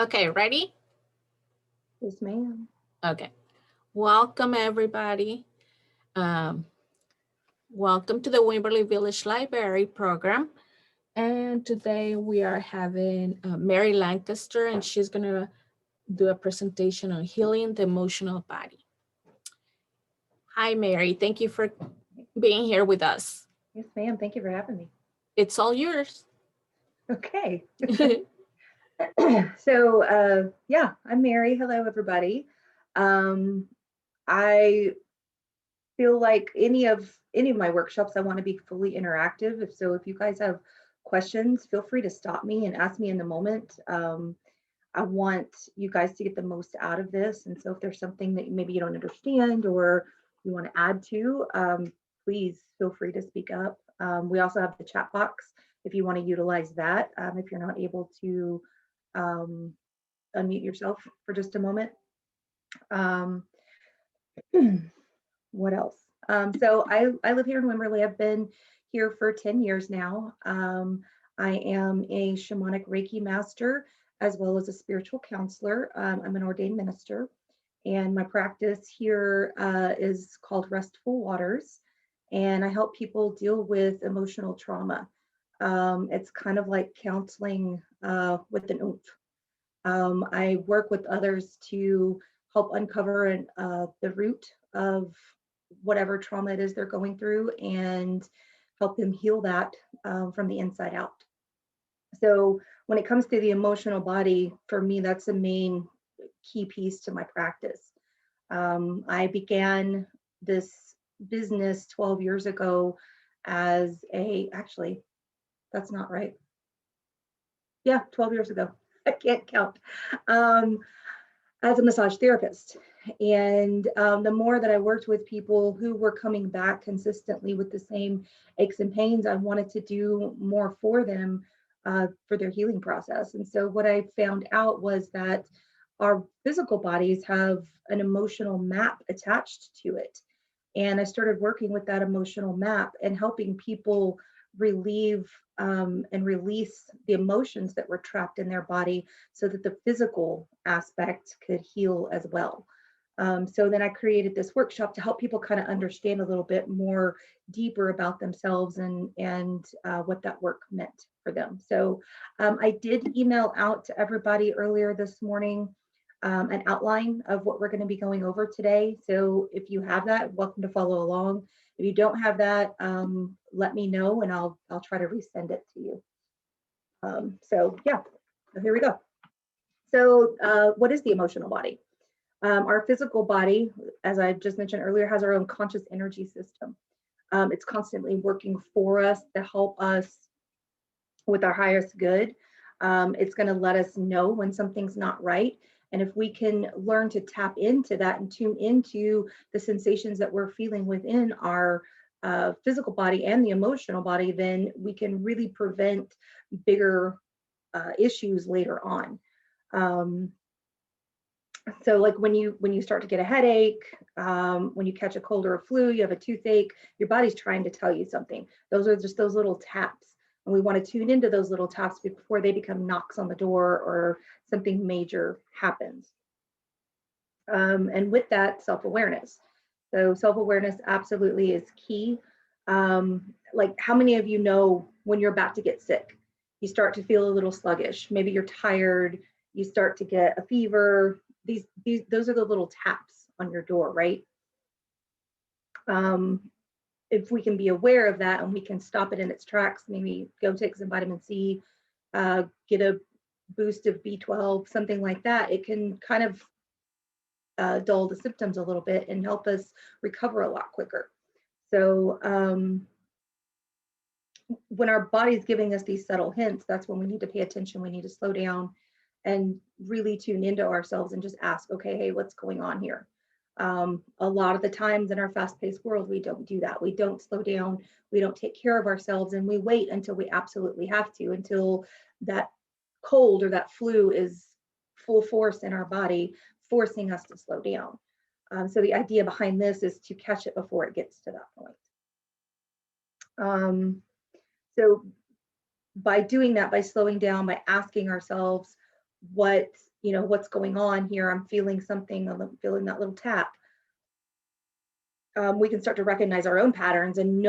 Okay, ready? Yes, ma'am. Okay. Welcome, everybody. Um, welcome to the Wimberley Village Library program. And today we are having Mary Lancaster, and she's going to do a presentation on healing the emotional body. Hi, Mary. Thank you for being here with us. Yes, ma'am. Thank you for having me. It's all yours. Okay. So, yeah, I'm Mary. Hello, everybody. I feel like any of my workshops, I want to be fully interactive. If you guys have questions, feel free to stop me and ask me in the moment. I want you guys to get the most out of this. And so if there's something that maybe you don't understand or you want to add to, please feel free to speak up. We also have the chat box if you want to utilize that, if you're not able to unmute yourself for just a moment. What else? So I live here in Wimberley. I've been here for 10 years now. I am a shamanic Reiki master as well as a spiritual counselor. I'm an ordained minister, and my practice here is called Restful Waters, and I help people deal with emotional trauma. It's kind of like counseling with an oomph. I work with others to help uncover the root of whatever trauma it is they're going through and help them heal that from the inside out. So when it comes to the emotional body, for me, that's the main key piece to my practice. I began this business 12 years ago actually, that's not right. Yeah, 12 years ago. I can't count. As a massage therapist. And the more that I worked with people who were coming back consistently with the same aches and pains, I wanted to do more for them for their healing process. And so what I found out was that our physical bodies have an emotional map attached to it. And I started working with that emotional map and helping people relieve and release the emotions that were trapped in their body so that the physical aspect could heal as well. So then I created this workshop to help people kind of understand a little bit more deeper about themselves and what that work meant for them. So I did email out to everybody earlier this morning an outline of what we're going to be going over today. So if you have that, welcome to follow along. If you don't have that, let me know and I'll try to resend it to you. So here we go. So what is the emotional body? Our physical body, as I just mentioned earlier, has our own conscious energy system. It's constantly working for us to help us with our highest good. It's going to let us know when something's not right. And if we can learn to tap into that and tune into the sensations that we're feeling within our physical body and the emotional body, then we can really prevent bigger issues later on. So like when you start to get a headache, when you catch a cold or a flu, you have a toothache, your body's trying to tell you something. Those are just those little taps. And we want to tune into those little taps before they become knocks on the door or something major happens. And with that, self-awareness. So self-awareness absolutely is key. Like how many of you know when you're about to get sick, you start to feel a little sluggish, maybe you're tired, you start to get a fever. Those are the little taps on your door, right? If we can be aware of that and we can stop it in its tracks, maybe go take some vitamin C, get a boost of B12, something like that, it can kind of dull the symptoms a little bit and help us recover a lot quicker. So when our body's giving us these subtle hints, that's when we need to pay attention. We need to slow down and really tune into ourselves and just ask, okay, hey, what's going on here? A lot of the times in our fast-paced world, we don't do that. We don't slow down. We don't take care of ourselves, and we wait until we absolutely have to, until that cold or that flu is full force in our body, forcing us to slow down. So the idea behind this is to catch it before it gets to that point. So by doing that, by slowing down, by asking ourselves what what's going on here. I'm feeling something, I'm feeling that little tap. We can start to recognize our own patterns and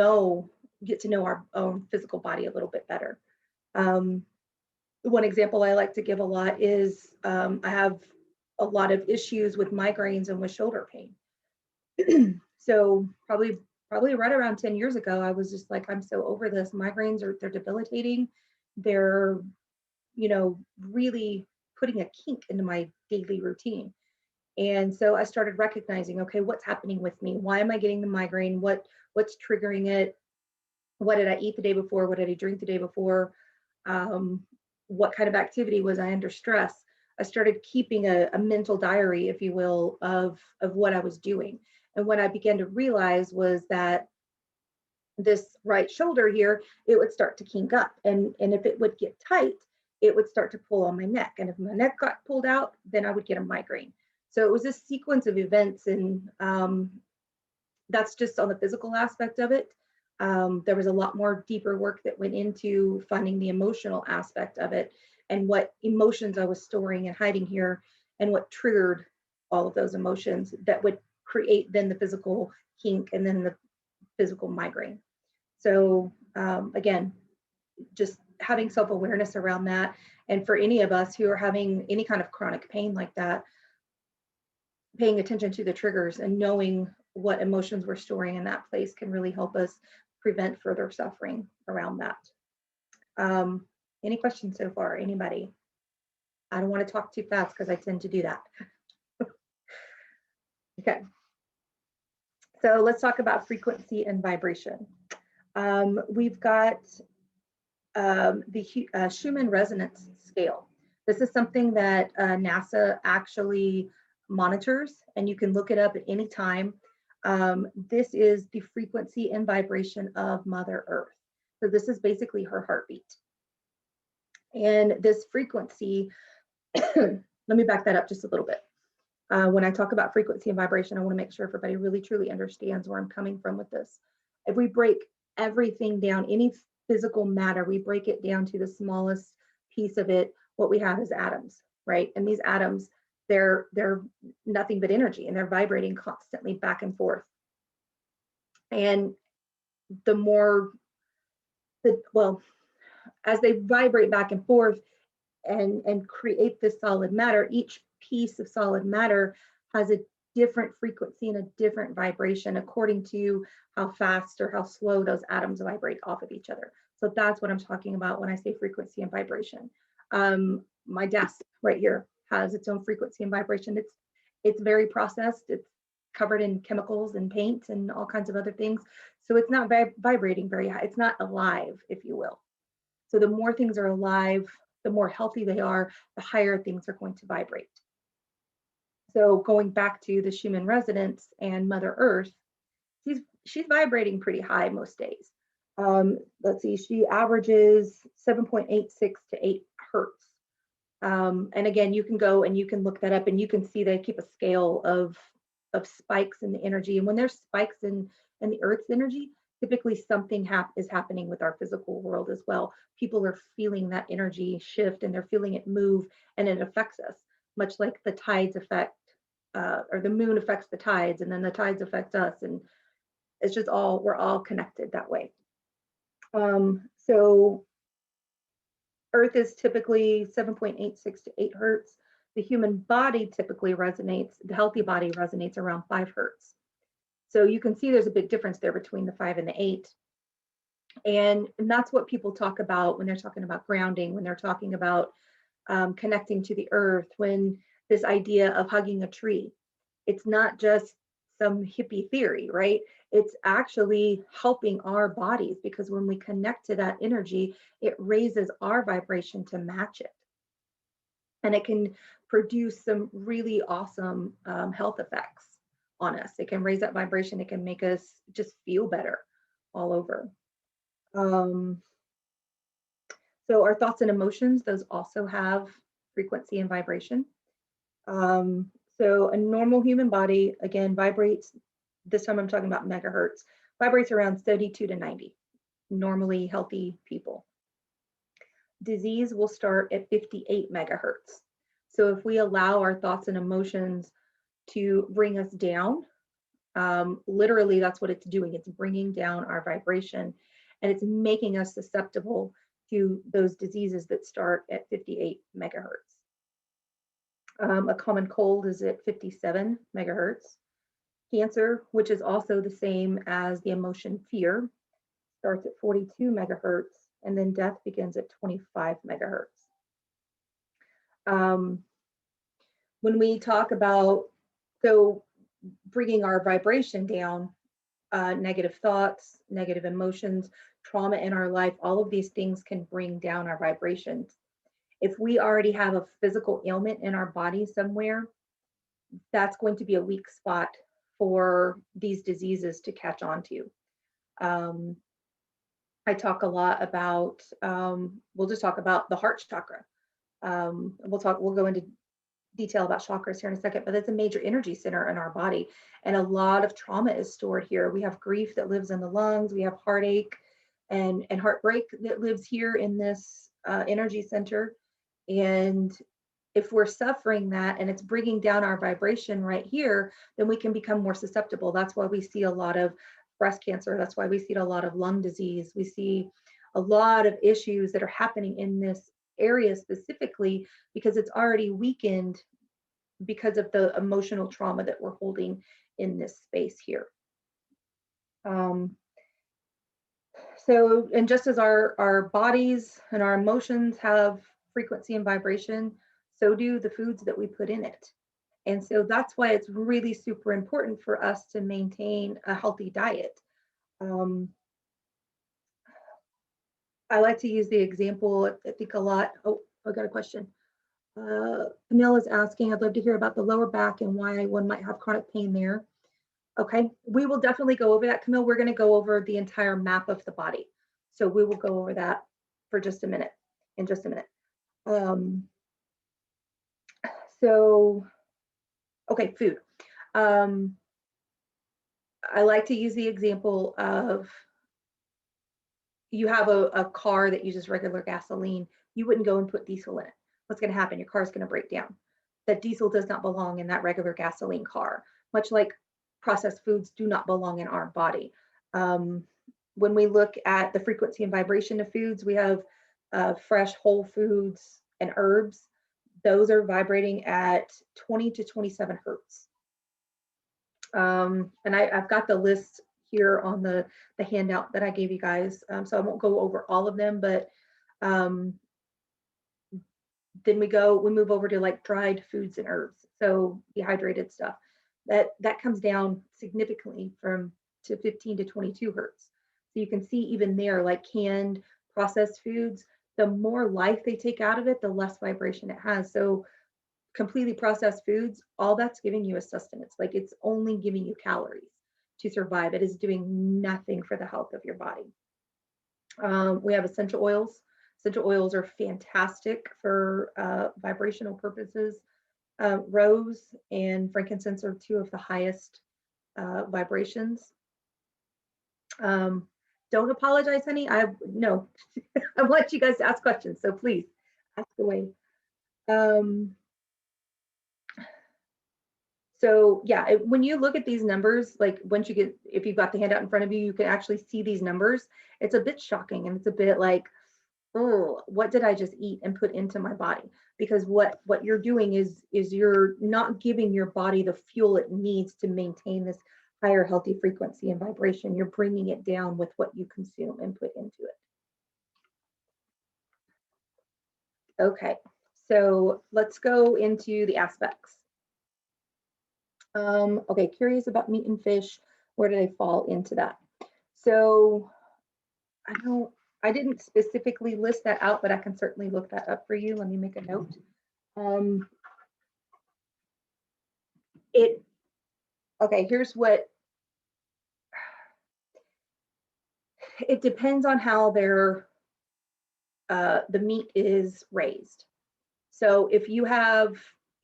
get to know our own physical body a little bit better. One example I like to give a lot is I have a lot of issues with migraines and with shoulder pain. So probably right around 10 years ago, I was just like, I'm so over this. Migraines they're debilitating. They're, really putting a kink into my daily routine. And so I started recognizing, okay, what's happening with me? Why am I getting the migraine? What's triggering it? What did I eat the day before? What did I drink the day before? What kind of activity was I under stress? I started keeping a mental diary, if you will, of what I was doing. And what I began to realize was that this right shoulder here, it would start to kink up. And if it would get tight, it would start to pull on my neck. And if my neck got pulled out, then I would get a migraine. So it was a sequence of events. And that's just on the physical aspect of it. There was a lot more deeper work that went into finding the emotional aspect of it and what emotions I was storing and hiding here and what triggered all of those emotions that would create then the physical kink and then the physical migraine. So again, just having self-awareness around that. And for any of us who are having any kind of chronic pain like that, paying attention to the triggers and knowing what emotions we're storing in that place can really help us prevent further suffering around that. Any questions so far? Anybody? I don't want to talk too fast because I tend to do that. Okay. So let's talk about frequency and vibration. We've got the Schumann resonance scale. This is something that NASA actually monitors, and you can look it up at any time. This is the frequency and vibration of Mother Earth. So this is basically her heartbeat. And this frequency, let me back that up just a little bit. When I talk about frequency and vibration, I want to make sure everybody really truly understands where I'm coming from with this. If we break everything down, any physical matter, we break it down to the smallest piece of it, what we have is atoms, right? And these atoms, they're nothing but energy, and they're vibrating constantly back and forth. And the more, as they vibrate back and forth and create this solid matter, each piece of solid matter has a different frequency and a different vibration according to how fast or how slow those atoms vibrate off of each other. So that's what I'm talking about when I say frequency and vibration. My desk right here has its own frequency and vibration. It's very processed. It's covered in chemicals and paint and all kinds of other things. So it's not vibrating very high. It's not alive, if you will. So the more things are alive, the more healthy they are, the higher things are going to vibrate. So going back to the Schumann resonance and Mother Earth, she's vibrating pretty high most days. Let's see, she averages 7.86 to 8 hertz. And again, you can go and you can look that up, and you can see they keep a scale of spikes in the energy. And when there's spikes in the Earth's energy, typically something is happening with our physical world as well. People are feeling that energy shift, and they're feeling it move, and it affects us, much like the tides affect, or the moon affects the tides, and then the tides affect us. And it's just we're all connected that way. So Earth is typically 7.86 to 8 hertz. The human body typically resonates, the healthy body resonates around 5 hertz. So you can see there's a big difference there between the 5 and the 8. And that's what people talk about when they're talking about grounding, when they're talking about connecting to the earth, when this idea of hugging a tree. It's not just some hippie theory, right? It's actually helping our bodies, because when we connect to that energy, it raises our vibration to match it. And it can produce some really awesome health effects on us. It can raise that vibration. It can make us just feel better all over. So our thoughts and emotions, those also have frequency and vibration. So a normal human body, again, vibrates, this time I'm talking about megahertz, vibrates around 72 to 90, normally healthy people. Disease will start at 58 megahertz. So if we allow our thoughts and emotions to bring us down, literally that's what it's doing. It's bringing down our vibration, and it's making us susceptible to those diseases that start at 58 megahertz. A common cold is at 57 megahertz. Cancer, which is also the same as the emotion fear, starts at 42 megahertz, and then death begins at 25 megahertz. When we talk about, so bringing our vibration down, negative thoughts, negative emotions, trauma in our life, all of these things can bring down our vibrations. If we already have a physical ailment in our body somewhere, that's going to be a weak spot for these diseases to catch on to. I talk a lot about, we'll just talk about the heart chakra. We'll go into detail about chakras here in a second, but it's a major energy center in our body. And a lot of trauma is stored here. We have grief that lives in the lungs. We have heartache and heartbreak that lives here in this energy center. And if we're suffering that and it's bringing down our vibration right here, then we can become more susceptible. That's why we see a lot of breast cancer. That's why we see a lot of lung disease. We see a lot of issues that are happening in this area specifically because it's already weakened because of the emotional trauma that we're holding in this space here. So, and just as our bodies and our emotions have frequency and vibration, so do the foods that we put in it. And so that's why it's really super important for us to maintain a healthy diet. I like to use the example, I think a lot. Oh, I got a question. Camille is asking, I'd love to hear about the lower back and why one might have chronic pain there. Okay, we will definitely go over that, Camille. We're going to go over the entire map of the body. So we will go over that for just a minute, in just a minute. So, okay, food. I like to use the example of you have a car that uses regular gasoline. You wouldn't go and put diesel in it. What's going to happen? Your car is going to break down. That diesel does not belong in that regular gasoline car, much like processed foods do not belong in our body. When we look at the frequency and vibration of foods, we have fresh whole foods and herbs. Those are vibrating at 20 to 27 hertz. And I've got the list here on the handout that I gave you guys. So I won't go over all of them, but then we move over to like dried foods and herbs. So dehydrated stuff that comes down significantly to 15 to 22 hertz. So you can see even there, like canned processed foods, the more life they take out of it, the less vibration it has. So completely processed foods, all that's giving you is sustenance. Like it's only giving you calories to survive. It is doing nothing for the health of your body. We have essential oils. Essential oils are fantastic for vibrational purposes. Rose and frankincense are two of the highest vibrations. Don't apologize, honey. No, I want you guys to ask questions, so please ask away. So yeah, when you look at these numbers, like if you've got the handout in front of you, you can actually see these numbers. It's a bit shocking and it's a bit like, oh, what did I just eat and put into my body? Because what you're doing is you're not giving your body the fuel it needs to maintain this higher healthy frequency and vibration. You're bringing it down with what you consume and put into it. Okay, so let's go into the aspects. Okay, curious about meat and fish. Where do they fall into that? So I didn't specifically list that out, but I can certainly look that up for you. Let me make a note. Okay, here's what, it depends on how the meat is raised. So if you have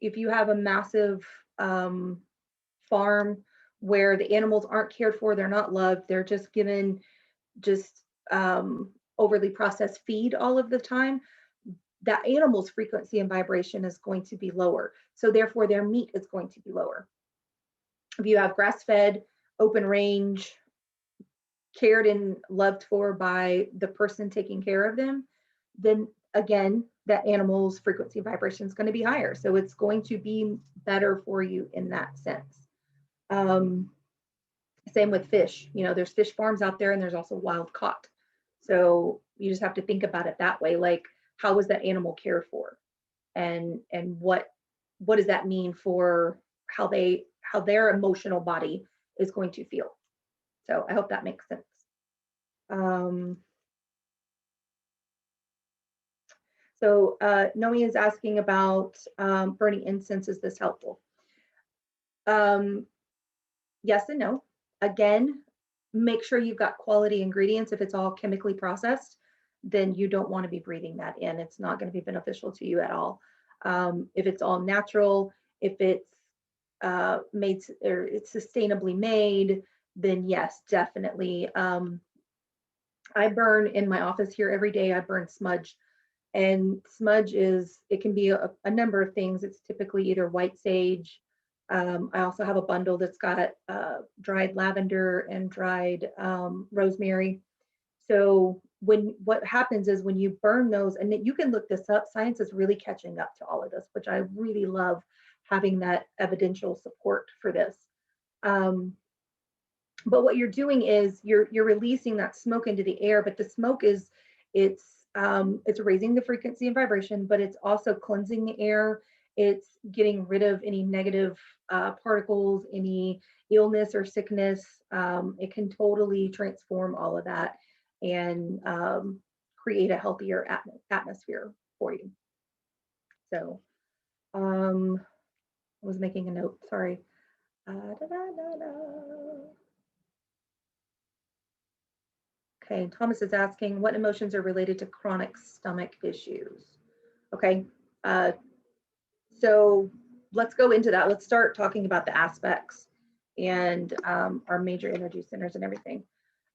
a massive farm where the animals aren't cared for, they're not loved, they're just given overly processed feed all of the time, that animal's frequency and vibration is going to be lower. So therefore their meat is going to be lower. If you have grass-fed, open range, cared and loved for by the person taking care of them, then again, that animal's frequency vibration is going to be higher. So it's going to be better for you in that sense. Same with fish. You know, there's fish farms out there and there's also wild caught. So you just have to think about it that way. Like, how was that animal cared for? And what does that mean for how their emotional body is going to feel? So I hope that makes sense. So Noe is asking about burning incense. Is this helpful? Yes and no. Again, make sure you've got quality ingredients. If it's all chemically processed, then you don't want to be breathing that in. It's not going to be beneficial to you at all. If it's all natural, if it's made or it's sustainably made, then yes, definitely. I burn in my office here every day. I burn smudge, and smudge it can be a number of things. It's typically either white sage. I also have a bundle that's got dried lavender and dried rosemary. So what happens is when you burn those, and you can look this up, science is really catching up to all of this, which I really love having that evidential support for this. But what you're doing is you're releasing that smoke into the air, but the smoke it's raising the frequency and vibration, but it's also cleansing the air. It's getting rid of any negative particles, any illness or sickness. It can totally transform all of that and create a healthier atmosphere for you. So I was making a note, sorry. Okay, Thomas is asking, what emotions are related to chronic stomach issues? Okay, so let's go into that. Let's start talking about the aspects and our major energy centers and everything.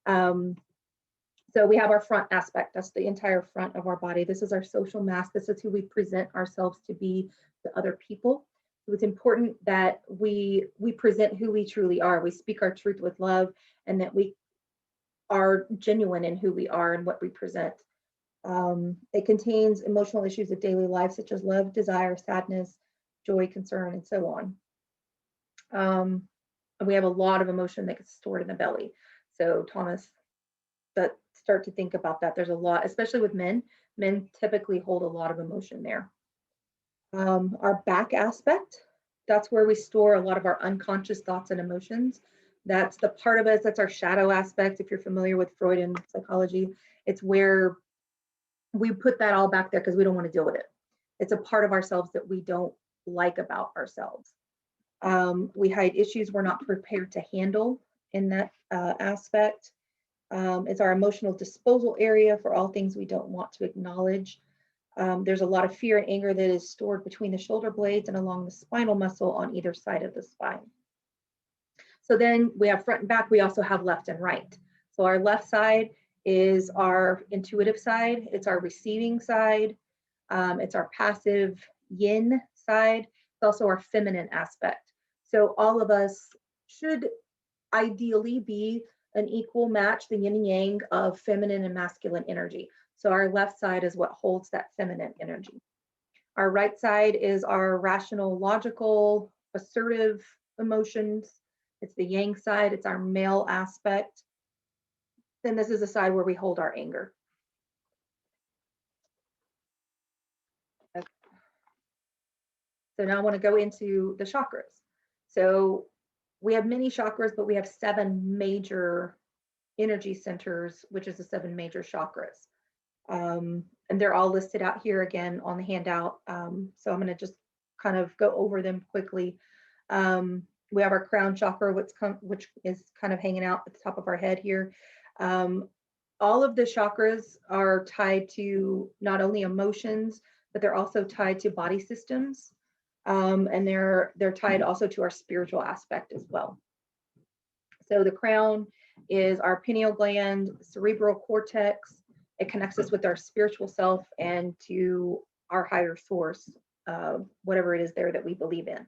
So we have our front aspect. That's the entire front of our body. This is our social mask. This is who we present ourselves to be to other people. So it's important that we present who we truly are. We speak our truth with love, and that we are genuine in who we are and what we present. It contains emotional issues of daily life, such as love, desire, sadness, joy, concern, and so on. And we have a lot of emotion that gets stored in the belly. So Thomas, start to think about that. There's a lot, especially with men. Men typically hold a lot of emotion there. Our back aspect, that's where we store a lot of our unconscious thoughts and emotions. That's the part of us, that's our shadow aspect. If you're familiar with Freud and psychology, it's where we put that all back there because we don't want to deal with it. It's a part of ourselves that we don't like about ourselves. We hide issues we're not prepared to handle in that aspect. It's our emotional disposal area for all things we don't want to acknowledge. There's a lot of fear and anger that is stored between the shoulder blades and along the spinal muscle on either side of the spine. So then we have front and back. We also have left and right. So our left side is our intuitive side. It's our receiving side. It's our passive yin side. It's also our feminine aspect. So all of us should ideally be an equal match, the yin and yang of feminine and masculine energy. So our left side is what holds that feminine energy. Our right side is our rational, logical, assertive emotions. It's the yang side. It's our male aspect. Then this is the side where we hold our anger. Okay. So now I want to go into the chakras. So we have many chakras, but we have 7 major energy centers, which is the 7 major chakras. And they're all listed out here again on the handout. So I'm going to just kind of go over them quickly. We have our crown chakra, which is kind of hanging out at the top of our head here. All of the chakras are tied to not only emotions, but they're also tied to body systems. And they're tied also to our spiritual aspect as well. So the crown is our pineal gland, cerebral cortex. It connects us with our spiritual self and to our higher source, whatever it is there that we believe in.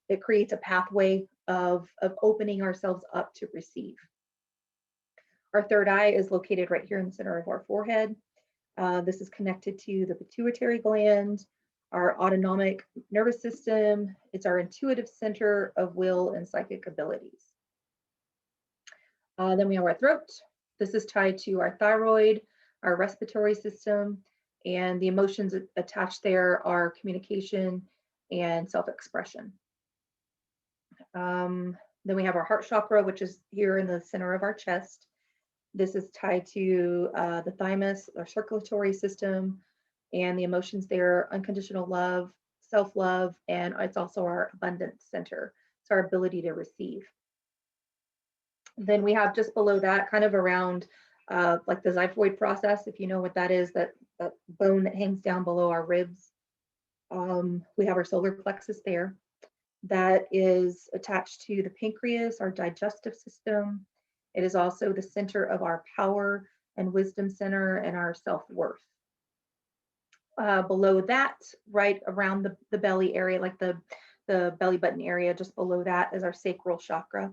It creates a pathway of opening ourselves up to receive. Our third eye is located right here in the center of our forehead. This is connected to the pituitary gland, our autonomic nervous system. It's our intuitive center of will and psychic abilities. Then we have our throat. This is tied to our thyroid, our respiratory system, and the emotions attached there are communication and self-expression. Then we have our heart chakra, which is here in the center of our chest. This is tied to the thymus, our circulatory system, and the emotions there, unconditional love, self-love, and it's also our abundance center. It's our ability to receive. Then we have just below that, kind of around like the xiphoid process, if you know what that is, that bone that hangs down below our ribs. We have our solar plexus there. That is attached to the pancreas, our digestive system. It is also the center of our power and wisdom center and our self-worth. Below that, right around the belly area, like the belly button area, just below that is our sacral chakra.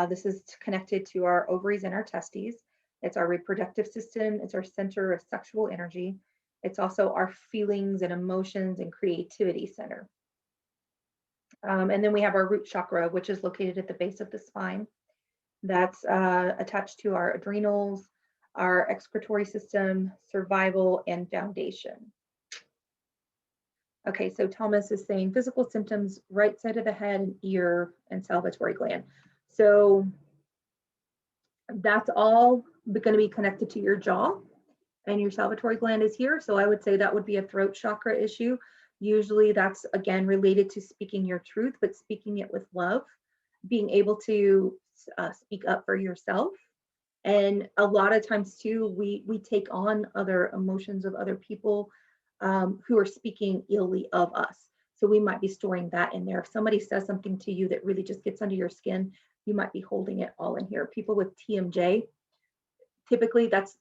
This is connected to our ovaries and our testes. It's our reproductive system. It's our center of sexual energy. It's also our feelings and emotions and creativity center. And then we have our root chakra, which is located at the base of the spine. That's attached to our adrenals, our excretory system, survival, and foundation. Okay, so Thomas is saying physical symptoms, right side of the head, and ear, and salivatory gland. So that's all going to be connected to your jaw, and your salivatory gland is here. So I would say that would be a throat chakra issue. Usually that's, again, related to speaking your truth, but speaking it with love, being able to speak up for yourself. And a lot of times too, we take on other emotions of other people who are speaking illy of us. So we might be storing that in there. If somebody says something to you that really just gets under your skin, you might be holding it all in here. People with TMJ, typically that's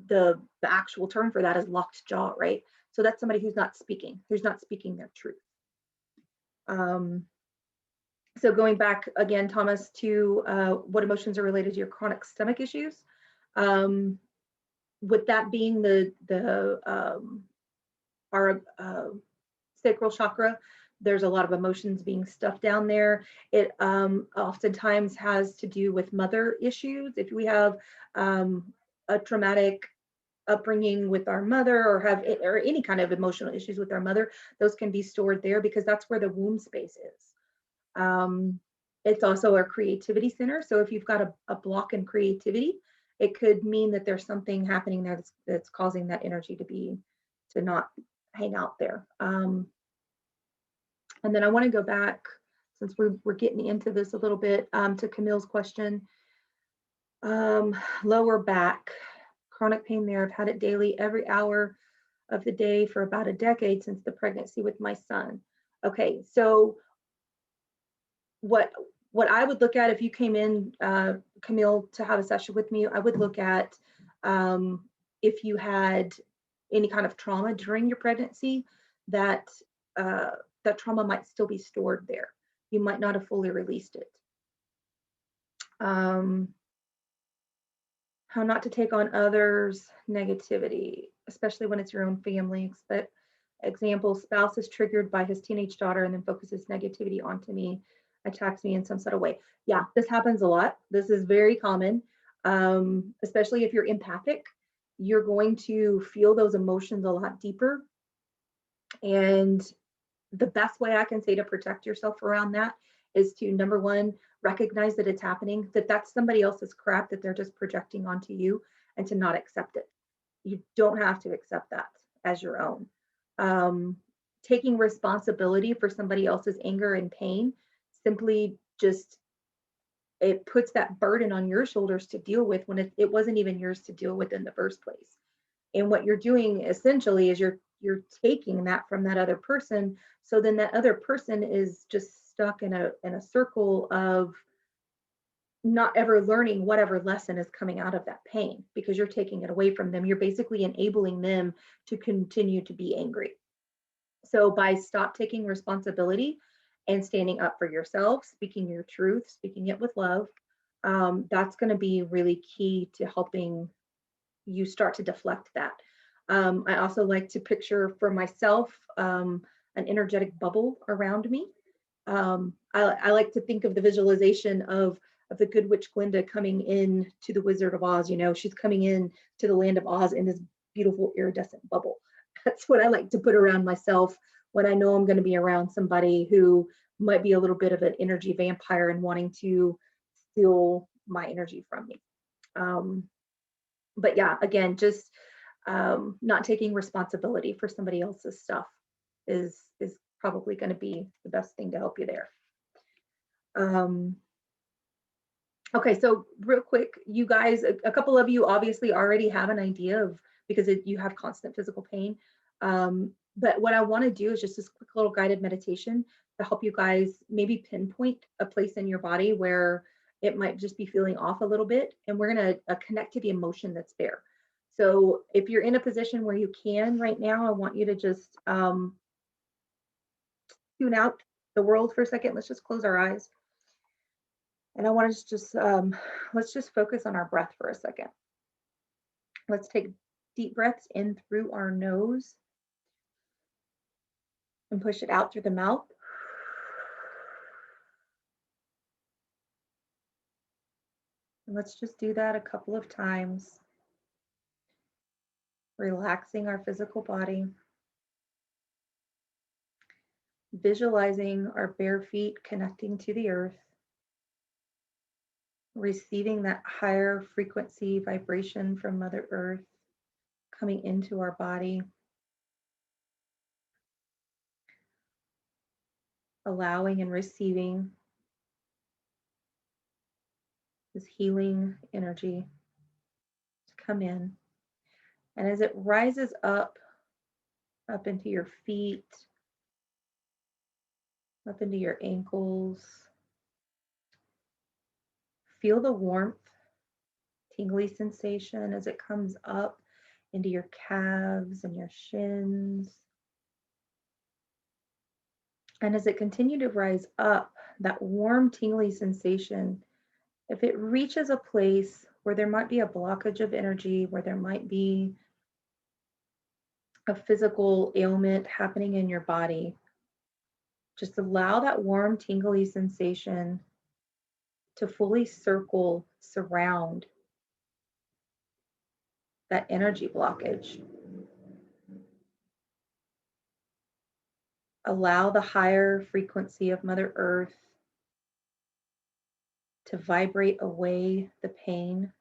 the actual term for that is locked jaw, right? So that's somebody who's not speaking their truth. So going back again, Thomas, to what emotions are related to your chronic stomach issues. With that being our sacral chakra, there's a lot of emotions being stuffed down there. It oftentimes has to do with mother issues. If we have a traumatic upbringing with our mother, or any kind of emotional issues with our mother, those can be stored there because that's where the womb space is. It's also our creativity center. So if you've got a block in creativity, it could mean that there's something happening there that's causing that energy to not hang out there. And then I want to go back, since we're getting into this a little bit, to Camille's question. Lower back, chronic pain there. I've had it daily, every hour of the day for about a decade since the pregnancy with my son. Okay, so what I would look at if you came in, Camille, to have a session with me, I would look at if you had any kind of trauma during your pregnancy, that trauma might still be stored there. You might not have fully released it. How not to take on others' negativity, especially when it's your own family. But example, spouse is triggered by his teenage daughter and then focuses negativity onto me, attacks me in some sort of way. Yeah, this happens a lot. This is very common, especially if you're empathic. You're going to feel those emotions a lot deeper. And the best way I can say to protect yourself around that is to, number one, recognize that it's happening, that that's somebody else's crap that they're just projecting onto you, and to not accept it. You don't have to accept that as your own. Taking responsibility for somebody else's anger and pain simply just, it puts that burden on your shoulders to deal with when it wasn't even yours to deal with in the first place. And what you're doing essentially is you're taking that from that other person. So then that other person is just stuck in a circle of not ever learning whatever lesson is coming out of that pain because you're taking it away from them. You're basically enabling them to continue to be angry. So by stop taking responsibility and standing up for yourself, speaking your truth, speaking it with love, that's going to be really key to helping you start to deflect that. I also like to picture for myself an energetic bubble around me. I like to think of the visualization of the Good Witch Glinda coming in to the Wizard of Oz. You know, she's coming in to the land of Oz in this beautiful iridescent bubble. That's what I like to put around myself when I know I'm going to be around somebody who might be a little bit of an energy vampire and wanting to steal my energy from me. But yeah, again, just not taking responsibility for somebody else's stuff is probably going to be the best thing to help you there. Okay, so real quick, you guys, a couple of you obviously already have an idea of because you have constant physical pain. But what I want to do is just this quick little guided meditation to help you guys maybe pinpoint a place in your body where it might just be feeling off a little bit, and we're going to connect to the emotion that's there. So if you're in a position where you can right now, I want you to just tune out the world for a second. Let's just close our eyes. And I want to just, let's just focus on our breath for a second. Let's take deep breaths in through our nose and push it out through the mouth. And let's just do that a couple of times, relaxing our physical body, visualizing our bare feet connecting to the earth, receiving that higher frequency vibration from Mother Earth coming into our body, allowing and receiving this healing energy to come in. And as it rises up into your feet, up into your ankles, feel the warmth, tingly sensation as it comes up into your calves and your shins. And as it continues to rise up, that warm, tingly sensation, if it reaches a place where there might be a blockage of energy, where there might be a physical ailment happening in your body, just allow that warm, tingly sensation to fully surround that energy blockage. Allow the higher frequency of Mother Earth to vibrate away the pain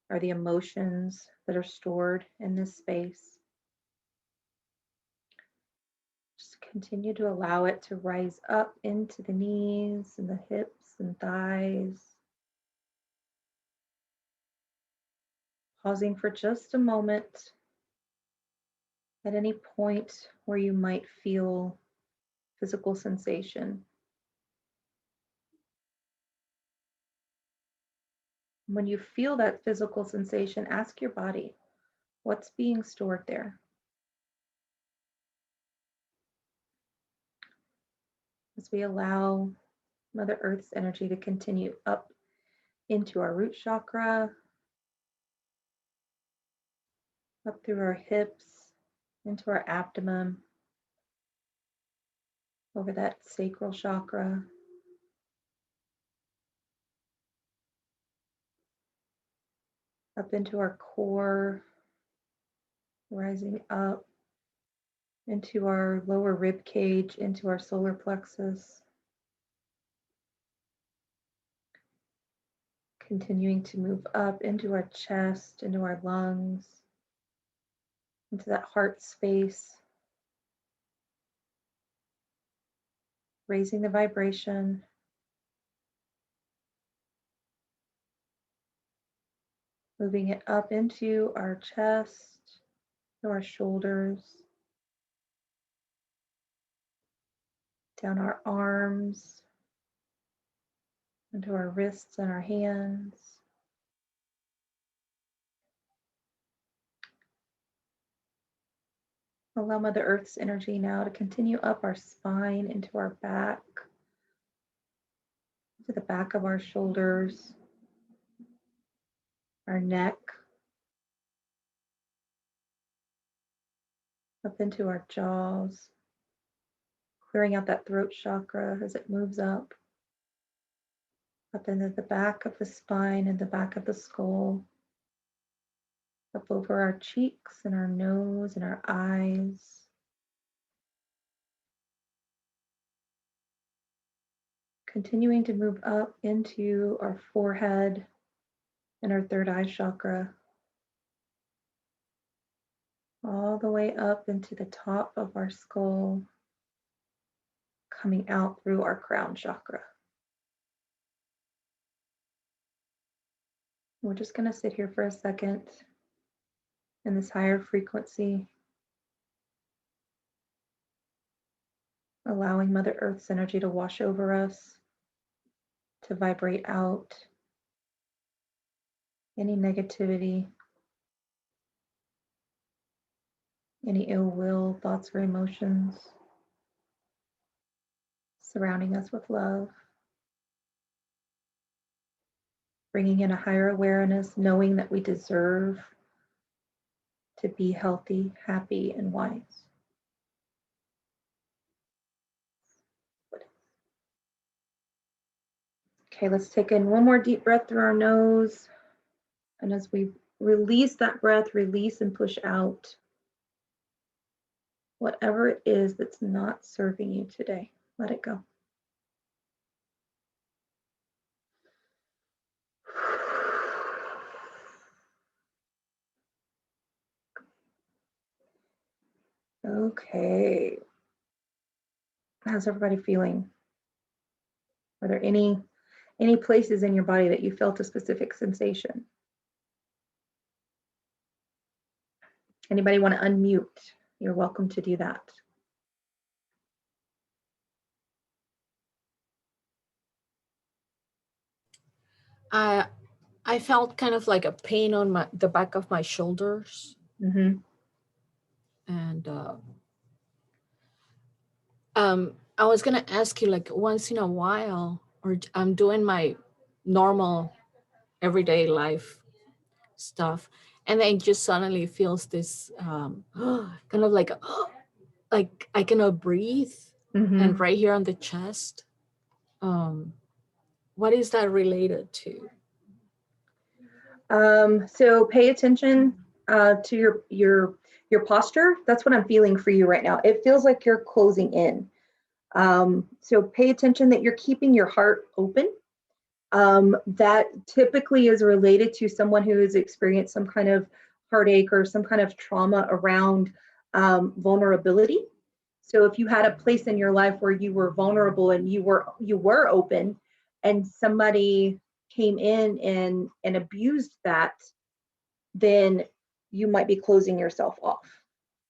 or the emotions that are stored in this space. Just continue to allow it to rise up into the knees and the hips and thighs. Pausing for just a moment at any point where you might feel physical sensation. When you feel that physical sensation, ask your body, what's being stored there? As we allow Mother Earth's energy to continue up into our root chakra, up through our hips, into our abdomen, over that sacral chakra, up into our core, rising up into our lower rib cage, into our solar plexus, continuing to move up into our chest, into our lungs, into that heart space, raising the vibration, moving it up into our chest, to our shoulders, down our arms, into our wrists and our hands. Allow Mother Earth's energy now to continue up our spine into our back, to the back of our shoulders, our neck, up into our jaws, clearing out that throat chakra as it moves up into the back of the spine and the back of the skull, up over our cheeks and our nose and our eyes. Continuing to move up into our forehead and our third eye chakra, all the way up into the top of our skull, coming out through our crown chakra. We're just going to sit here for a second in this higher frequency, allowing Mother Earth's energy to wash over us, to vibrate out any negativity, any ill will, thoughts or emotions, surrounding us with love, bringing in a higher awareness, knowing that we deserve to be healthy, happy, and wise. Okay, let's take in one more deep breath through our nose. And as we release that breath, release and push out whatever it is that's not serving you today. Let it go. Okay. How's everybody feeling? Are there any places in your body that you felt a specific sensation? Anybody want to unmute? You're welcome to do that. I felt kind of like a pain on the back of my shoulders. Mm-hmm. And I was gonna ask you, like, once in a while, or I'm doing my normal everyday life stuff, and then it just suddenly feels this kind of like like I cannot breathe, Mm-hmm. and right here on the chest. What is that related to? So pay attention to your posture. That's what I'm feeling for you right now. It feels like you're closing in. So pay attention that you're keeping your heart open. That typically is related to someone who has experienced some kind of heartache or some kind of trauma around vulnerability. So if you had a place in your life where you were vulnerable and you were open, and somebody came in and abused that, then you might be closing yourself off.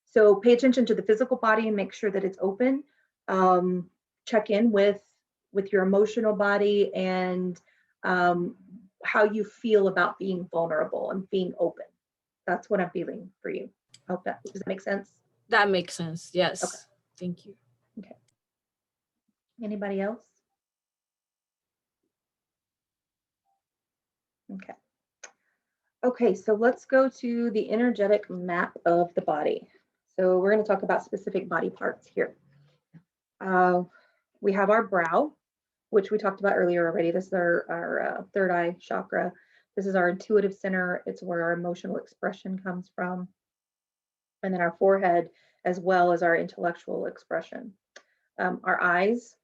So pay attention to the physical body and make sure that it's open. Check in with your emotional body and how you feel about being vulnerable and being open. That's what I'm feeling for you. I hope does that make sense? That makes sense. Yes. Okay. Thank you. Okay. Anybody else? Okay. Okay, so let's go to the energetic map of the body. So we're going to talk about specific body parts here. We have our brow, which we talked about earlier already. This is our third eye chakra. This is our intuitive center. It's where our emotional expression comes from. And then our forehead, as well as our intellectual expression. Our eyes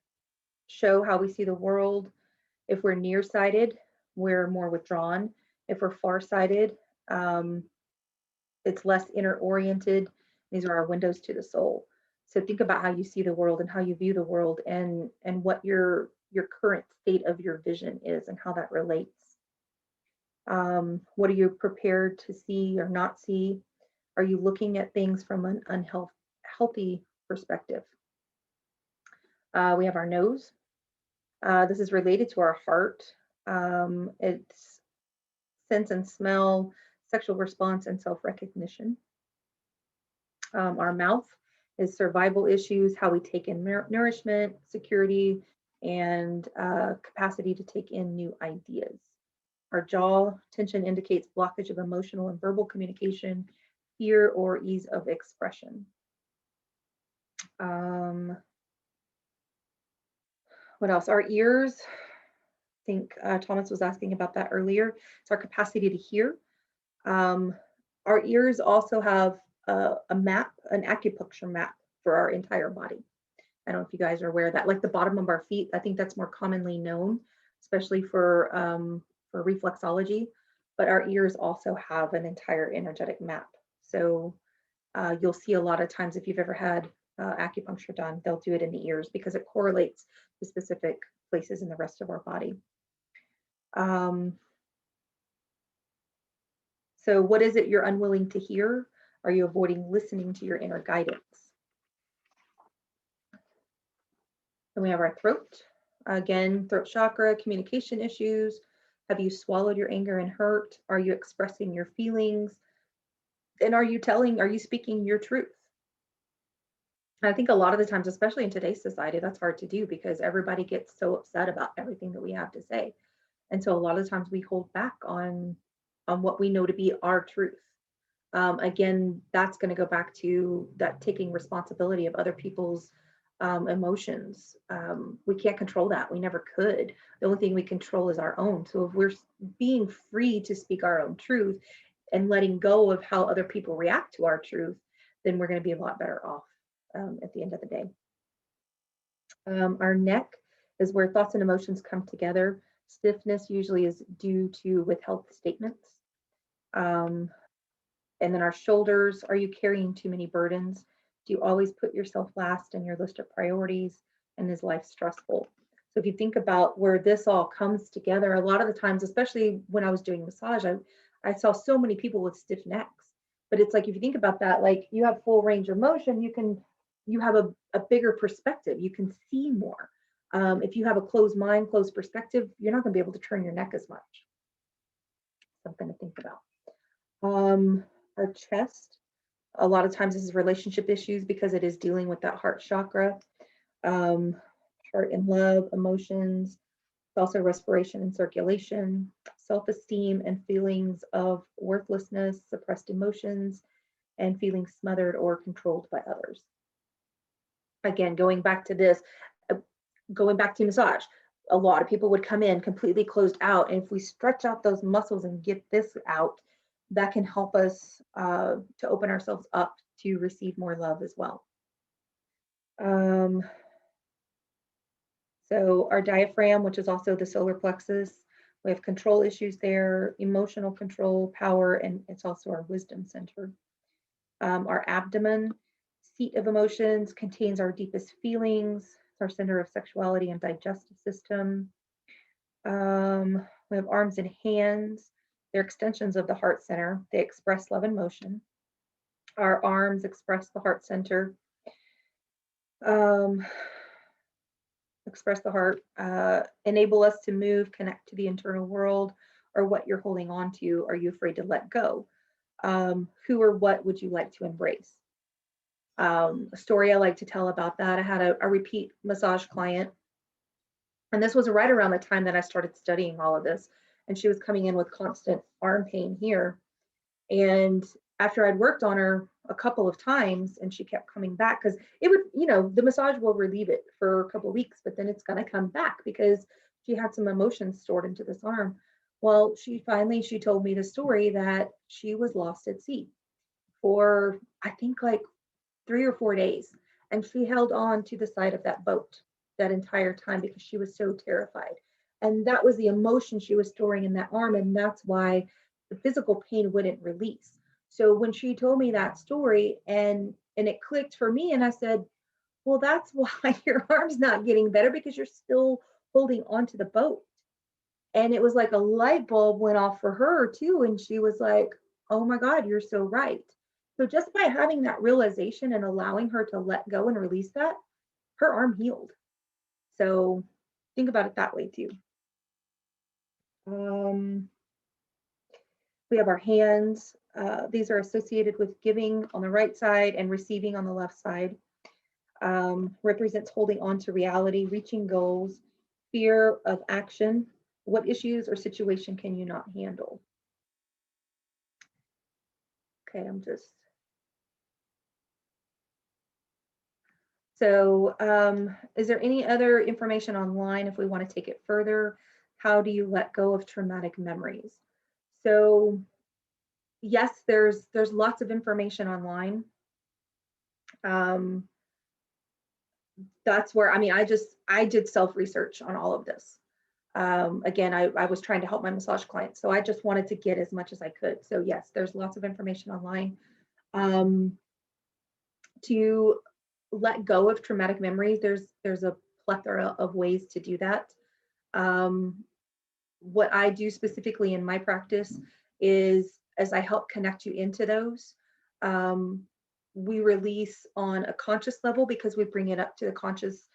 show how we see the world. If we're nearsighted, we're more withdrawn. If we're farsighted, it's less inner-oriented. These are our windows to the soul. So think about how you see the world and how you view the world, and what your current state of your vision is and how that relates. What are you prepared to see or not see? Are you looking at things from an unhealthy perspective? We have our nose. This is related to our heart. It's sense and smell, sexual response, and self-recognition. Our mouth is survival issues, how we take in nourishment, security, and capacity to take in new ideas. Our jaw tension indicates blockage of emotional and verbal communication, fear, or ease of expression. What else? Our ears, I think Thomas was asking about that earlier. It's our capacity to hear. Um, our ears also have a map, an acupuncture map for our entire body. I don't know if you guys are aware of that, like the bottom of our feet. I think that's more commonly known, especially for reflexology. But our ears also have an entire energetic map. So you'll see a lot of times if you've ever had acupuncture done, they'll do it in the ears because it correlates to specific places in the rest of our body. So what is it you're unwilling to hear? Are you avoiding listening to your inner guidance? Then we have our throat. Again, throat chakra, communication issues. Have you swallowed your anger and hurt? Are you expressing your feelings? And are you speaking your truth? I think a lot of the times, especially in today's society, that's hard to do because everybody gets so upset about everything that we have to say. And so a lot of times we hold back on what we know to be our truth. Again, that's going to go back to that taking responsibility of other people's emotions. We can't control that. We never could. The only thing we control is our own. So if we're being free to speak our own truth and letting go of how other people react to our truth, then we're going to be a lot better off at the end of the day. Our neck is where thoughts and emotions come together. Stiffness usually is due to withheld statements. And then our shoulders, are you carrying too many burdens? Do you always put yourself last in your list of priorities? And is life stressful? So if you think about where this all comes together, a lot of the times, especially when I was doing massage, I saw so many people with stiff necks. But it's like if you think about that, like you have full range of motion, you have a bigger perspective. You can see more. If you have a closed mind, closed perspective, you're not going to be able to turn your neck as much. Something to think about. Our chest, a lot of times this is relationship issues because it is dealing with that heart chakra, heart and love, emotions. It's also respiration and circulation, self-esteem and feelings of worthlessness, suppressed emotions, and feeling smothered or controlled by others. Again, going back to this, going back to massage, a lot of people would come in completely closed out. And if we stretch out those muscles and get this out, that can help us to open ourselves up to receive more love as well. So our diaphragm, which is also the solar plexus, we have control issues there, emotional control, power, and it's also our wisdom center. Our abdomen, seat of emotions, contains our deepest feelings. It's our center of sexuality and digestive system. We have arms and hands. They're extensions of the heart center. They express love and motion. Our arms express the heart center. Express the heart, enable us to move, connect to the internal world, or what you're holding on to. Are you afraid to let go? Who or what would you like to embrace? A story I like to tell about that. I had a repeat massage client, and this was right around the time that I started studying all of this. And she was coming in with constant arm pain here. And after I'd worked on her a couple of times and she kept coming back because it would, the massage will relieve it for a couple of weeks, but then it's going to come back because she had some emotions stored into this arm. Well, she told me the story that she was lost at sea for, I think, like 3 or 4 days. And she held on to the side of that boat that entire time because she was so terrified. And that was the emotion she was storing in that arm. And that's why the physical pain wouldn't release. So when she told me that story and it clicked for me, and I said, well, that's why your arm's not getting better, because you're still holding onto the boat. And it was like a light bulb went off for her too. And she was like, oh my God, you're so right. So just by having that realization and allowing her to let go and release that, her arm healed. So think about it that way too. We have our hands. These are associated with giving on the right side and receiving on the left side. Represents holding on to reality, reaching goals, fear of action. What issues or situation can you not handle? Okay, so is there any other information online if we want to take it further? How do you let go of traumatic memories? So yes, there's lots of information online. That's where, I mean, I did self-research on all of this. Again, I was trying to help my massage clients, so I just wanted to get as much as I could. So yes, there's lots of information online. To let go of traumatic memories, there's a plethora of ways to do that. What I do specifically in my practice is, as I help connect you into those, we release on a conscious level because we bring it up to the conscious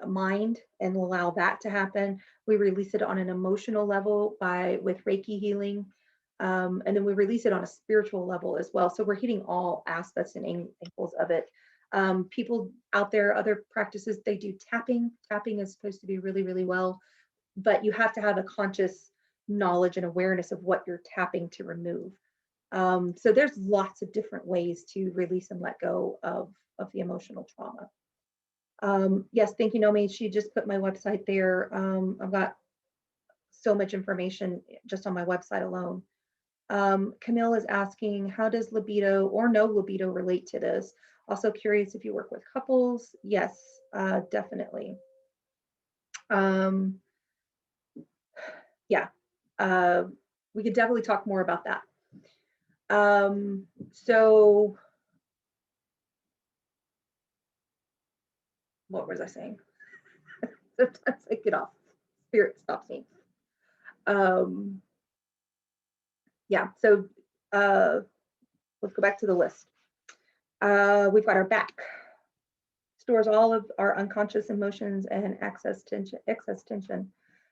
mind and allow that to happen. We release it on an emotional level with Reiki healing. And then we release it on a spiritual level as well. So we're hitting all aspects and angles of it. People out there, other practices, they do tapping. Tapping is supposed to be really, really well, but you have to have a conscious knowledge and awareness of what you're tapping to remove. So there's lots of different ways to release and let go of the emotional trauma. Yes, thank you, Nomi. She just put my website there. I've got so much information just on my website alone. Camille is asking, how does libido or no libido relate to this? Also curious if you work with couples. Yes, definitely. Yeah, we could definitely talk more about that. So what was I saying? Sometimes I get off. Spirit stops me. Yeah, so let's go back to the list. We've got our back. Stores all of our unconscious emotions and excess tension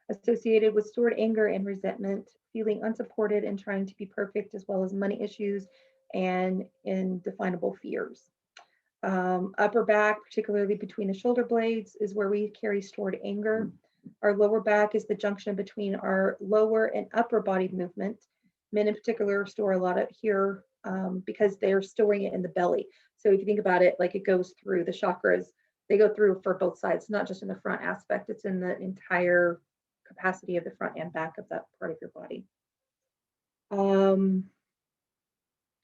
associated with stored anger and resentment, feeling unsupported and trying to be perfect, as well as money issues and indefinable fears. Upper back, particularly between the shoulder blades, is where we carry stored anger. Our lower back is the junction between our lower and upper body movement. Men in particular store a lot of here because they're storing it in the belly. So if you think about it, like it goes through the chakras, they go through for both sides, not just in the front aspect, it's in the entire capacity of the front and back of that part of your body.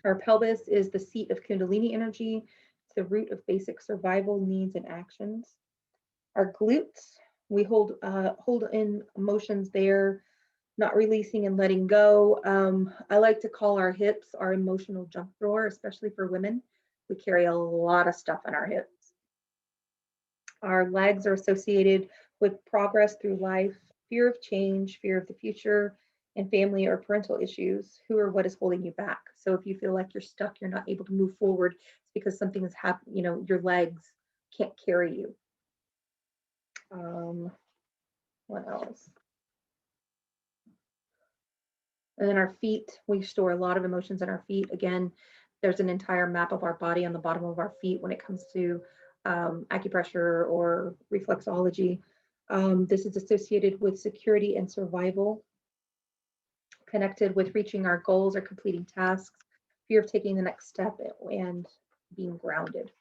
Our pelvis is the seat of Kundalini energy. It's the root of basic survival needs and actions. Our glutes, we hold in emotions there, not releasing and letting go. I like to call our hips our emotional junk drawer, especially for women. We carry a lot of stuff in our hips. Our legs are associated with progress through life, fear of change, fear of the future, and family or parental issues. Who or what is holding you back? So if you feel like you're stuck, you're not able to move forward, it's because something has happened, you know, your legs can't carry you. What else? And then our feet, we store a lot of emotions in our feet. Again, there's an entire map of our body on the bottom of our feet when it comes to acupressure or reflexology. This is associated with security and survival, connected with reaching our goals or completing tasks, fear of taking the next step, and being grounded.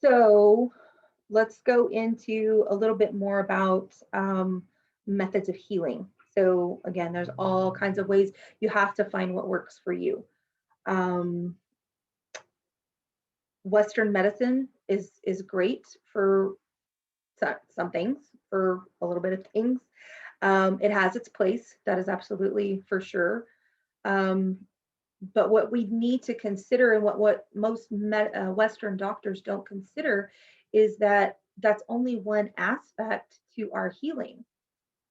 So let's go into a little bit more about methods of healing. So again, there's all kinds of ways. You have to find what works for you. Western medicine is great for some things, for a little bit of things. It has its place, that is absolutely for sure. But what we need to consider, and what most Western doctors don't consider, is that that's only one aspect to our healing.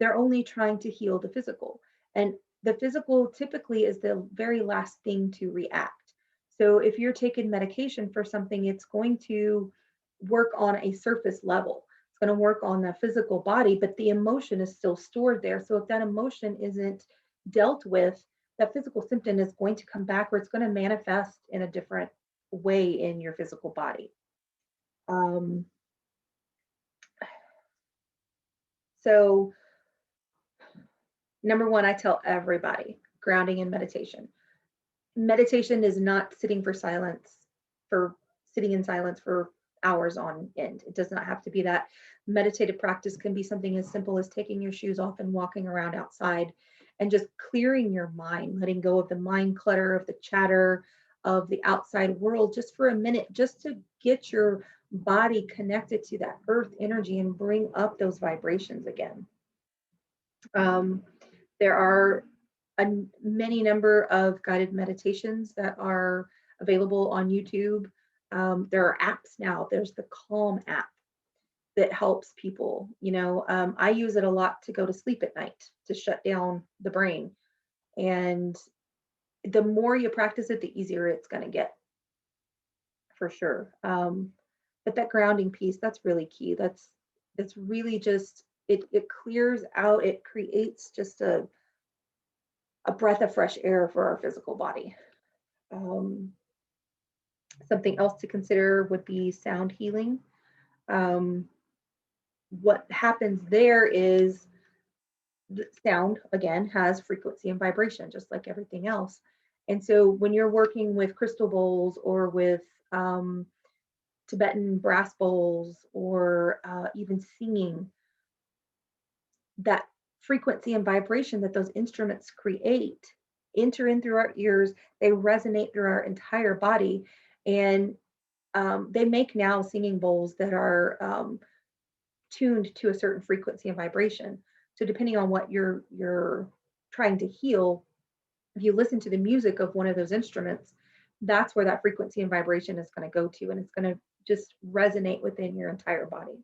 They're only trying to heal the physical. And the physical typically is the very last thing to react. So if you're taking medication for something, it's going to work on a surface level. It's going to work on the physical body, but the emotion is still stored there. So if that emotion isn't dealt with, that physical symptom is going to come back, or it's going to manifest in a different way in your physical body. Um, so number one, I tell everybody, grounding and meditation. Meditation is not sitting in silence for hours on end. It does not have to be that. Meditative practice can be something as simple as taking your shoes off and walking around outside and just clearing your mind, letting go of the mind clutter, of the chatter, of the outside world, just for a minute, just to get your body connected to that earth energy and bring up those vibrations again. There are many number of guided meditations that are available on YouTube. There are apps now. There's the Calm app that helps people. I use it a lot to go to sleep at night, to shut down the brain. And the more you practice it, the easier it's going to get, for sure. But that grounding piece, that's really key. It's really just, it clears out, it creates just a breath of fresh air for our physical body. Something else to consider would be sound healing. What happens there is the sound, again, has frequency and vibration, just like everything else. And so when you're working with crystal bowls or with Tibetan brass bowls, or even singing, that frequency and vibration that those instruments create enter in through our ears. They resonate through our entire body, and they make now singing bowls that are tuned to a certain frequency and vibration. So depending on what you're trying to heal, if you listen to the music of one of those instruments, that's where that frequency and vibration is going to go to, and it's going to just resonate within your entire body.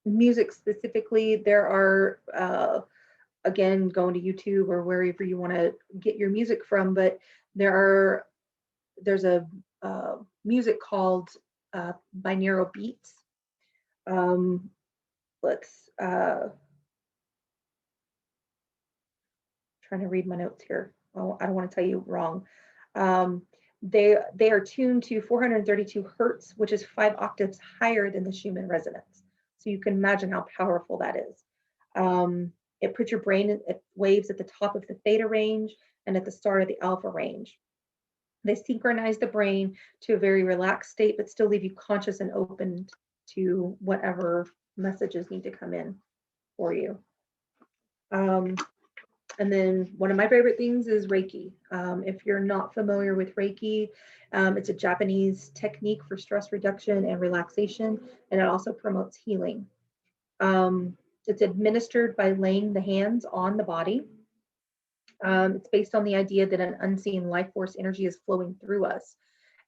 Music specifically, there are again, going to YouTube or wherever you want to get your music from, but there's a music called binaural beats. Let's trying to read my notes here. Oh, I don't want to tell you wrong. They are tuned to 432 hertz, which is 5 octaves higher than the Schumann resonance. So you can imagine how powerful that is. It puts your brain at waves at the top of the theta range and at the start of the alpha range. They synchronize the brain to a very relaxed state, but still leave you conscious and open to whatever messages need to come in for you. And then one of my favorite things is Reiki. If you're not familiar with Reiki, it's a Japanese technique for stress reduction and relaxation, and it also promotes healing. It's administered by laying the hands on the body. It's based on the idea that an unseen life force energy is flowing through us.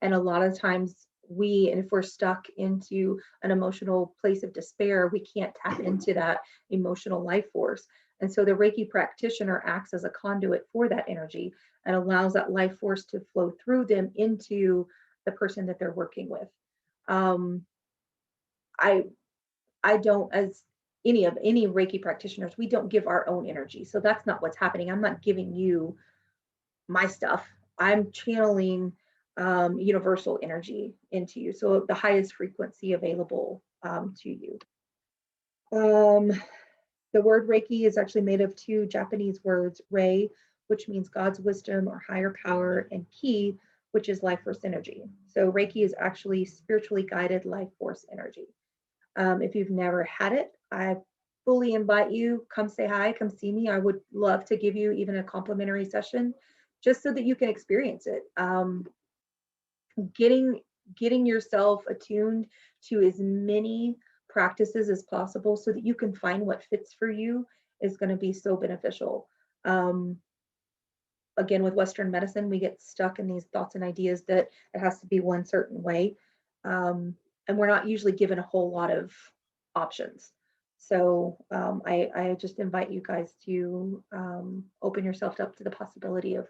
And a lot of times if we're stuck into an emotional place of despair, we can't tap into that emotional life force. And so the Reiki practitioner acts as a conduit for that energy and allows that life force to flow through them into the person that they're working with. I don't, as any Reiki practitioners, we don't give our own energy. So that's not what's happening. I'm not giving you my stuff. I'm channeling universal energy into you. So the highest frequency available to you. The word Reiki is actually made of 2 Japanese words, Rei, which means God's wisdom or higher power, and Ki, which is life force energy. So Reiki is actually spiritually guided life force energy. If you've never had it, I fully invite you, come say hi, come see me. I would love to give you even a complimentary session just so that you can experience it. Getting yourself attuned to as many practices as possible so that you can find what fits for you is going to be so beneficial. Again, with Western medicine, we get stuck in these thoughts and ideas that it has to be one certain way. And we're not usually given a whole lot of options. So I just invite you guys to open yourself up to the possibility of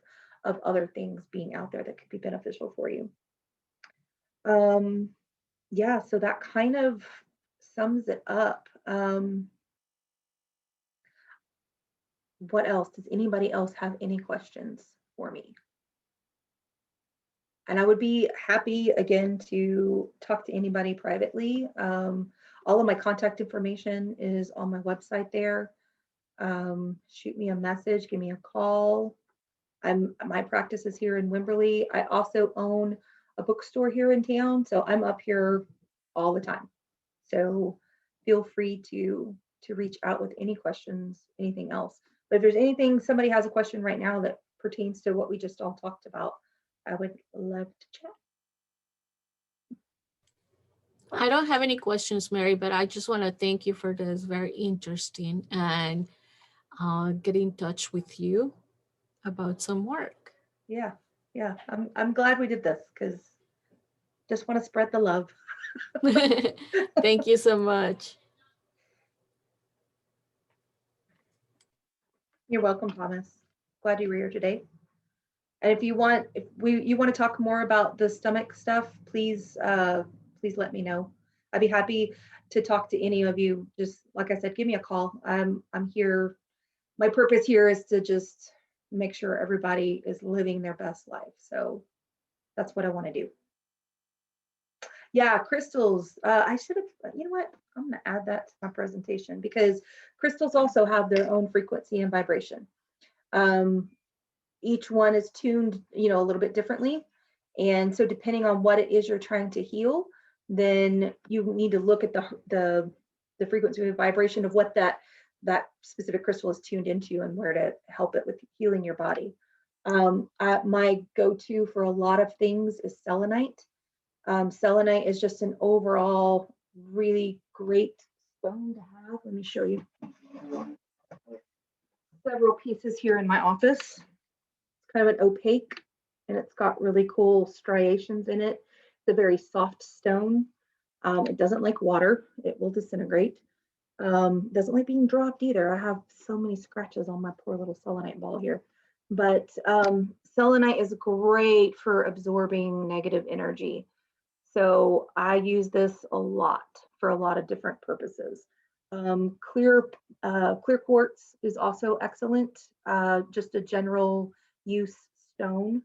other things being out there that could be beneficial for you. yeah, so that kind of sums it up. What else? Does anybody else have any questions for me? And I would be happy again to talk to anybody privately. All of my contact information is on my website there. Shoot me a message, give me a call. My practice is here in Wimberley. I also own a bookstore here in town, so I'm up here all the time. So feel free to reach out with any questions, anything else. But if there's anything, somebody has a question right now that pertains to what we just all talked about, I would love to chat. I don't have any questions, Mary, but I just want to thank you for this very interesting and get in touch with you about some work. Yeah, yeah. I'm glad we did this because just want to spread the love. Thank you so much. You're welcome, Thomas. Glad you were here today. And if you want, you want to talk more about the stomach stuff, please please let me know. I'd be happy to talk to any of you. Just like I said, give me a call. I'm here. My purpose here is to just make sure everybody is living their best life. So that's what I want to do. Yeah, crystals. I should have, you know what? I'm going to add that to my presentation because crystals also have their own frequency and vibration. Each one is tuned, a little bit differently. And so depending on what it is you're trying to heal, then you need to look at the frequency and vibration of what that specific crystal is tuned into and where to help it with healing your body. My go-to for a lot of things is selenite. Selenite is just an overall really great stone to have. Let me show you several pieces here in my office. It's kind of an opaque and it's got really cool striations in it. It's a very soft stone. It doesn't like water. It will disintegrate. Doesn't like being dropped either. I have so many scratches on my poor little selenite ball here. But selenite is great for absorbing negative energy. So I use this a lot for a lot of different purposes. Clear quartz is also excellent, just a general use stone.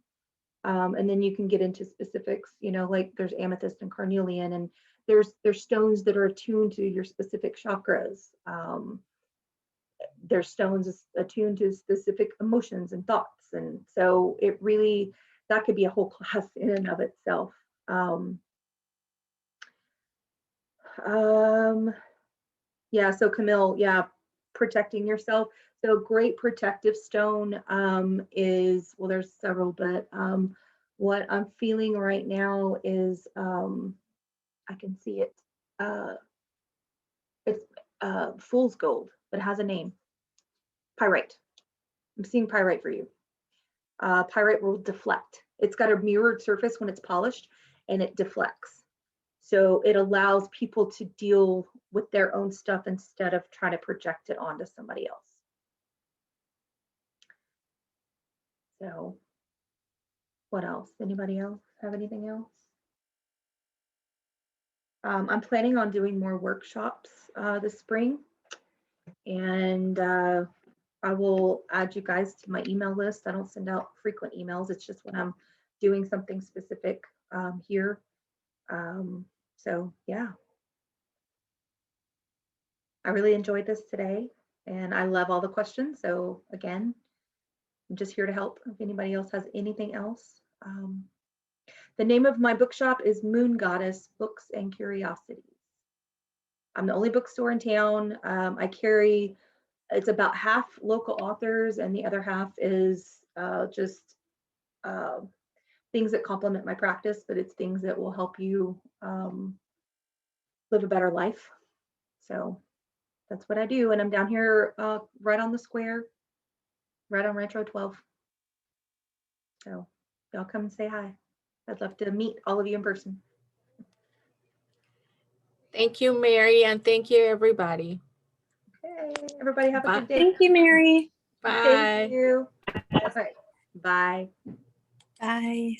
And then you can get into specifics, like there's amethyst and carnelian, and there's stones that are attuned to your specific chakras. There's stones attuned to specific emotions and thoughts. And so that could be a whole class in and of itself. Yeah, so Camille, yeah, protecting yourself. So great protective stone is, well, there's several, but what I'm feeling right now is, I can see it. It's fool's gold, but it has a name. Pyrite. I'm seeing pyrite for you. Pyrite will deflect. It's got a mirrored surface when it's polished and it deflects. So it allows people to deal with their own stuff instead of trying to project it onto somebody else. So what else? Anybody else have anything else? I'm planning on doing more workshops this spring, and I will add you guys to my email list. I don't send out frequent emails. It's just when I'm doing something specific here. So yeah, I really enjoyed this today and I love all the questions. So again, I'm just here to help if anybody else has anything else. The name of my bookshop is Moon Goddess Books and Curiosities. I'm the only bookstore in town. It's about half local authors and the other half is just things that complement my practice, but it's things that will help you live a better life. So that's what I do. And I'm down here right on the square, right on Rancho 12. So y'all come and say hi. I'd love to meet all of you in person. Thank you, Mary, and thank you, everybody. Okay, everybody have a good day. Thank you, Mary. Bye. Thank you. All right. Bye. Bye.